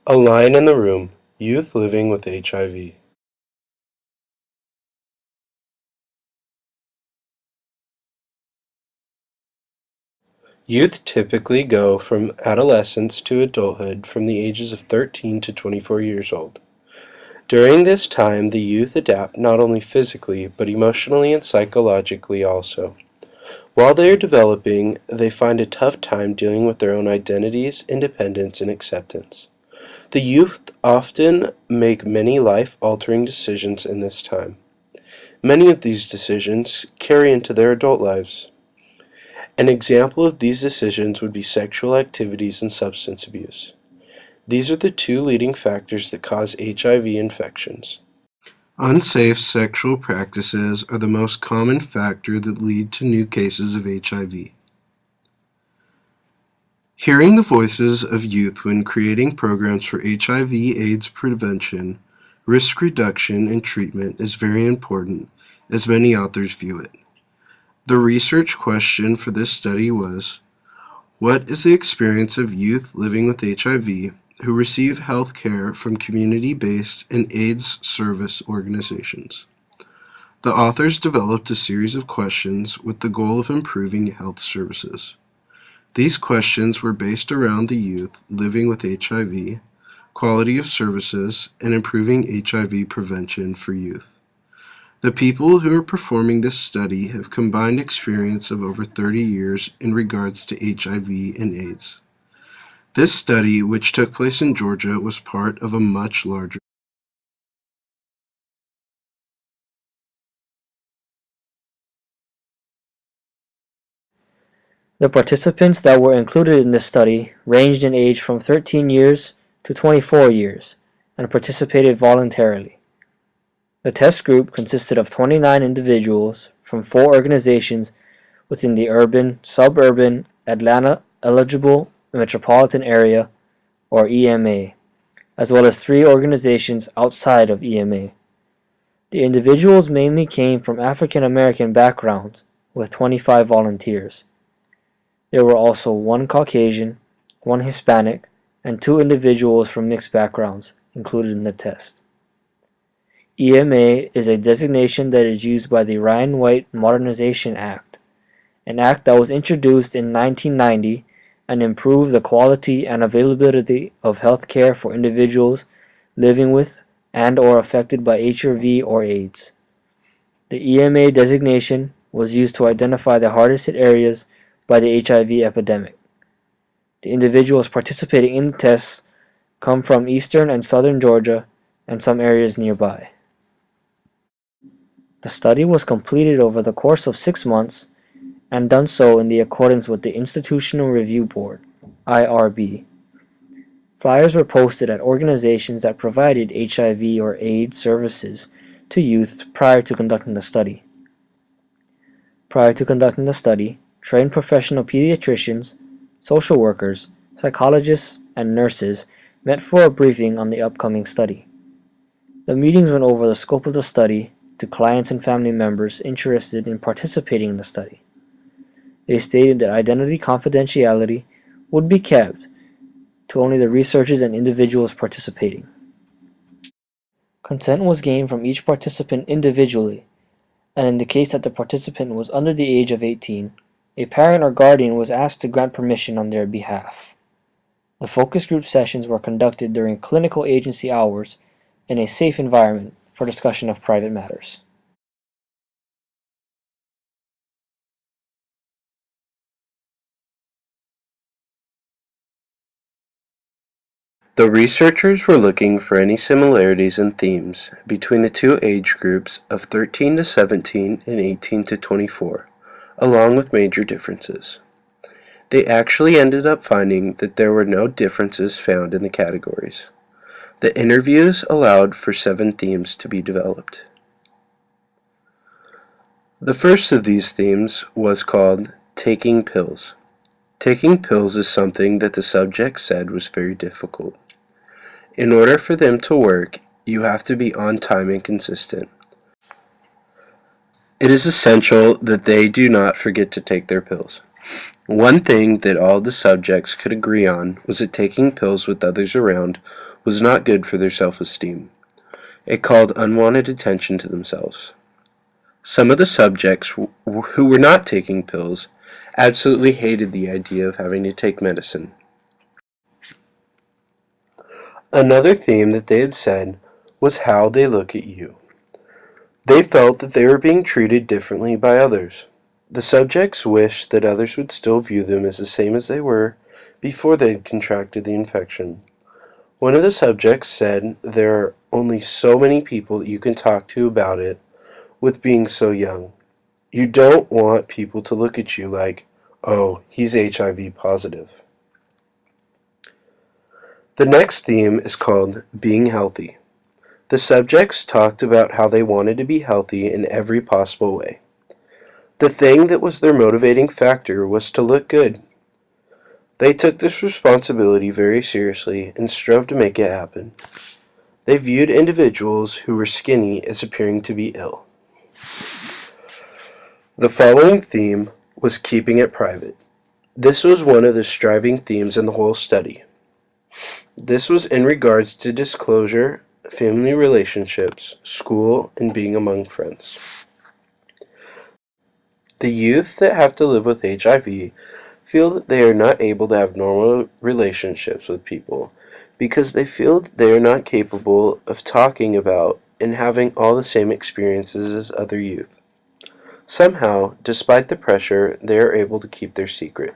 A line in the room, youth living with HIV. Youth typically go from adolescence to adulthood from the ages of 13 to 24 years old. During this time, the youth adapt not only physically, but emotionally and psychologically also. While they are developing, they find a tough time dealing with their own identities, independence, and acceptance. The youth often make many life-altering decisions in this time. Many of these decisions carry into their adult lives. An example of these decisions would be sexual activities and substance abuse. These are the two leading factors that cause HIV infections. Unsafe sexual practices are the most common factor that lead to new cases of HIV. Hearing the voices of youth when creating programs for HIV/AIDS prevention, risk reduction, and treatment is very important, as many authors view it. The research question for this study was, what is the experience of youth living with HIV who receive health care from community-based and AIDS service organizations? The authors developed a series of questions with the goal of improving health services. These questions were based around the youth living with HIV, quality of services, and improving HIV prevention for youth. The people who are performing this study have combined experience of over 30 years in regards to HIV and AIDS. This study, which took place in Georgia, was part of a much larger. The participants that were included in this study ranged in age from 13 years to 24 years and participated voluntarily. The test group consisted of 29 individuals from 4 organizations within the urban, suburban, Atlanta eligible metropolitan area, or EMA, as well as 3 organizations outside of EMA. The individuals mainly came from African American backgrounds, with 25 volunteers. There were also 1 Caucasian, 1 Hispanic, and 2 individuals from mixed backgrounds included in the test. EMA is a designation that is used by the Ryan White Modernization Act, an act that was introduced in 1990 and improved the quality and availability of health care for individuals living with and or affected by HIV or AIDS. The EMA designation was used to identify the hardest hit areas by the HIV epidemic. The individuals participating in the tests come from eastern and southern Georgia and some areas nearby. The study was completed over the course of 6 months and done so in the accordance with the Institutional Review Board, IRB. Flyers were posted at organizations that provided HIV or AIDS services to youth prior to conducting the study. Prior to conducting the study, trained professional pediatricians, social workers, psychologists, and nurses met for a briefing on the upcoming study. The meetings went over the scope of the study to clients and family members interested in participating in the study. They stated that identity confidentiality would be kept to only the researchers and individuals participating. Consent was gained from each participant individually, and in the case that the participant was under the age of 18, a parent or guardian was asked to grant permission on their behalf. The focus group sessions were conducted during clinical agency hours in a safe environment for discussion of private matters. The researchers were looking for any similarities and themes between the two age groups of 13 to 17 and 18 to 24, along with major differences. They actually ended up finding that there were no differences found in the categories. The interviews allowed for 7 themes to be developed. The first of these themes was called Taking Pills. Taking pills is something that the subject said was very difficult. In order for them to work, you have to be on time and consistent. It is essential that they do not forget to take their pills. One thing that all the subjects could agree on was that taking pills with others around was not good for their self-esteem. It called unwanted attention to themselves. Some of the subjects who were not taking pills absolutely hated the idea of having to take medicine. Another theme that they had said was how they look at you. They felt that they were being treated differently by others. The subjects wished that others would still view them as the same as they were before they had contracted the infection. One of the subjects said there are only so many people that you can talk to about it with being so young. You don't want people to look at you like, oh, he's HIV positive. The next theme is called Being Healthy. The subjects talked about how they wanted to be healthy in every possible way. The thing that was their motivating factor was to look good. They took this responsibility very seriously and strove to make it happen. They viewed individuals who were skinny as appearing to be ill. The following theme was keeping it private. This was one of the striving themes in the whole study. This was in regards to disclosure, family relationships, school, and being among friends. The youth that have to live with HIV feel that they are not able to have normal relationships with people because they feel that they are not capable of talking about and having all the same experiences as other youth. Somehow, despite the pressure, they are able to keep their secret.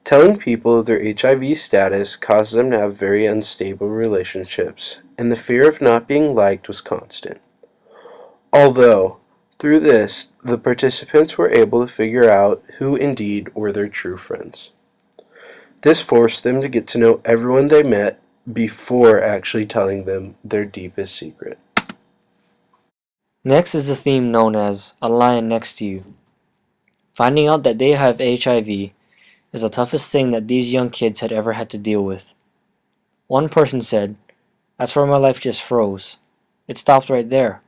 Telling people of their HIV status caused them to have very unstable relationships, and the fear of not being liked was constant. Although, through this, the participants were able to figure out who indeed were their true friends. This forced them to get to know everyone they met before actually telling them their deepest secret. Next is the theme known as A Lion Next to You. Finding out that they have HIV is the toughest thing that these young kids had ever had to deal with. One person said, "That's where my life just froze. It stopped right there."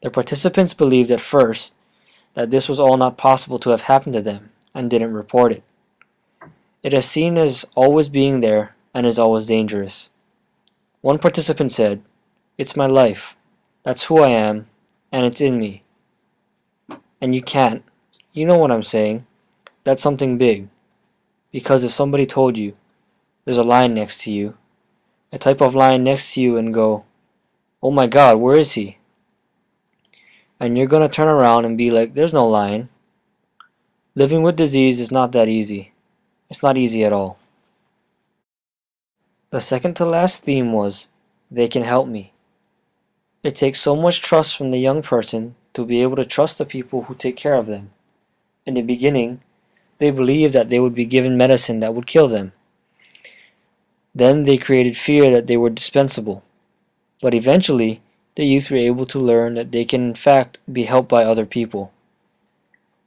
The participants believed at first that this was all not possible to have happened to them and didn't report it. It is seen as always being there and is always dangerous. One participant said, "It's my life. That's who I am, and it's in me. And you can't. You know what I'm saying. That's something big. Because if somebody told you there's a lion next to you, a type of lion next to you and go, 'Oh my God, where is he?' And you're gonna turn around and be like, 'There's no lion.' Living with disease is not that easy. It's not easy at all." The second to last theme was, "They can help me." It takes so much trust from the young person to be able to trust the people who take care of them. In the beginning, they believed that they would be given medicine that would kill them. Then they created fear that they were dispensable. But eventually, the youth were able to learn that they can in fact be helped by other people.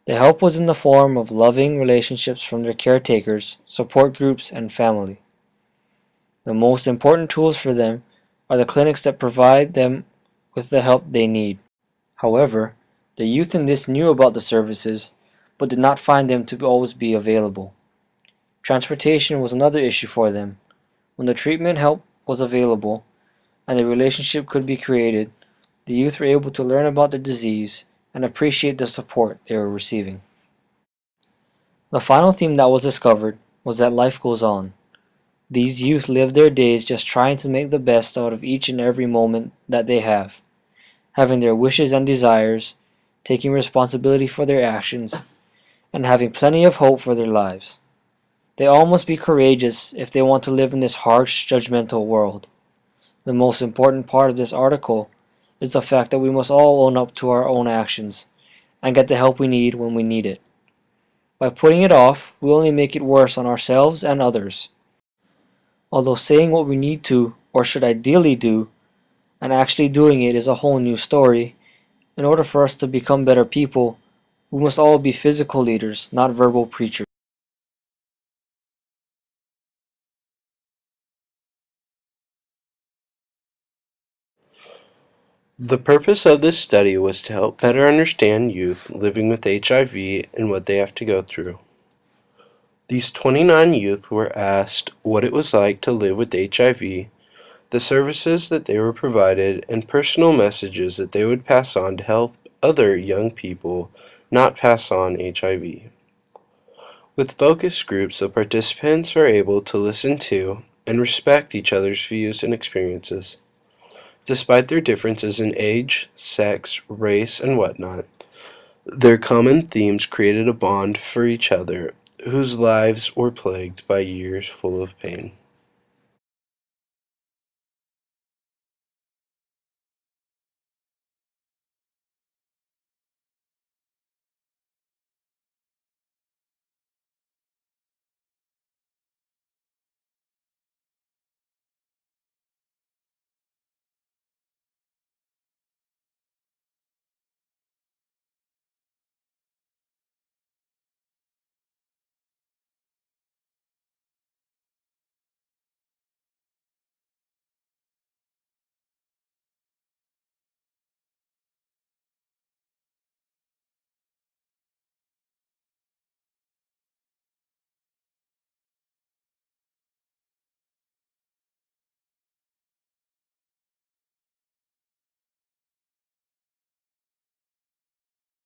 The help was in the form of loving relationships from their caretakers, support groups, and family. The most important tools for them are the clinics that provide them with the help they need. However, the youth in this knew about the services, but did not find them to always be available. Transportation was another issue for them. When the treatment help was available and a relationship could be created, the youth were able to learn about the disease and appreciate the support they were receiving. The final theme that was discovered was that life goes on. These youth live their days just trying to make the best out of each and every moment that they have, having their wishes and desires, taking responsibility for their actions, and having plenty of hope for their lives. They all must be courageous if they want to live in this harsh, judgmental world. The most important part of this article is the fact that we must all own up to our own actions and get the help we need when we need it. By putting it off, we only make it worse on ourselves and others. Although saying what we need to, or should ideally do, and actually doing it is a whole new story, in order for us to become better people, we must all be physical leaders, not verbal preachers. The purpose of this study was to help better understand youth living with HIV and what they have to go through. These 29 youth were asked what it was like to live with HIV, the services that they were provided, and personal messages that they would pass on to help other young people not pass on HIV. With focus groups, the participants are able to listen to and respect each other's views and experiences. Despite their differences in age, sex, race, and whatnot, their common themes created a bond for each other whose lives were plagued by years full of pain.